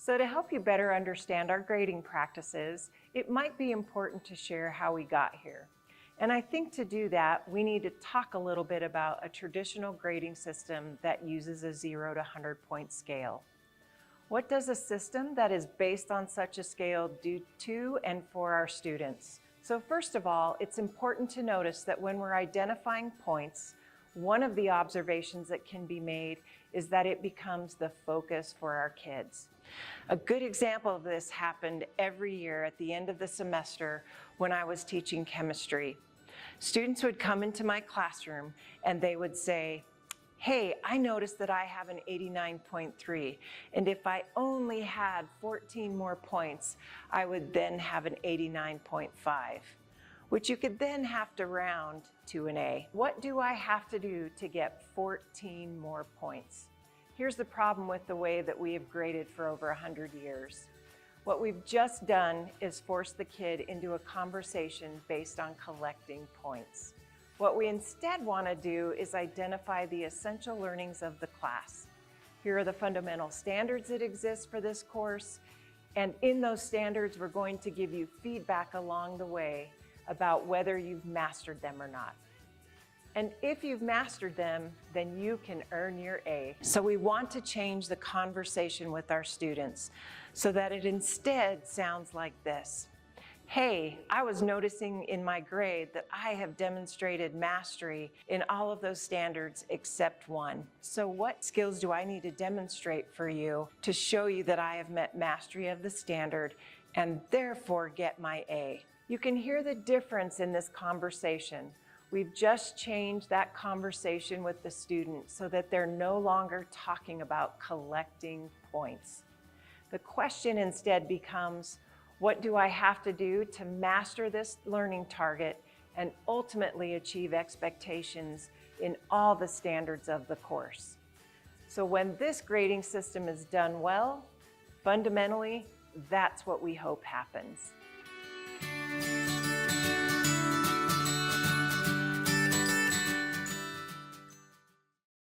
So to help you better understand our grading practices, it might be important to share how we got here. And I think to do that, we need to talk a little bit about a traditional grading system that uses a 0 to 100 point scale. What does a system that is based on such a scale do to and for our students? So first of all, it's important to notice that when we're identifying points, one of the observations that can be made is that it becomes the focus for our kids. A good example of this happened every year at the end of the semester when I was teaching chemistry. Students would come into my classroom and they would say, "Hey, I noticed that I have an 89.3, and if I only had 14 more points, I would then have an 89.5, which you could then have to round to an A. What do I have to do to get 14 more points? Here's the problem with the way that we have graded for over 100 years. What we've just done is force the kid into a conversation based on collecting points. What we instead want to do is identify the essential learnings of the class. Here are the fundamental standards that exist for this course, and in those standards, we're going to give you feedback along the way about whether you've mastered them or not. And if you've mastered them, then you can earn your A. So we want to change the conversation with our students so that it instead sounds like this. Hey, I was noticing in my grade that I have demonstrated mastery in all of those standards except one. So what skills do I need to demonstrate for you to show you that I have met mastery of the standard and therefore get my A? You can hear the difference in this conversation. We've just changed that conversation with the student so that they're no longer talking about collecting points. The question instead becomes, what do I have to do to master this learning target and ultimately achieve expectations in all the standards of the course? So when this grading system is done well, fundamentally, that's what we hope happens.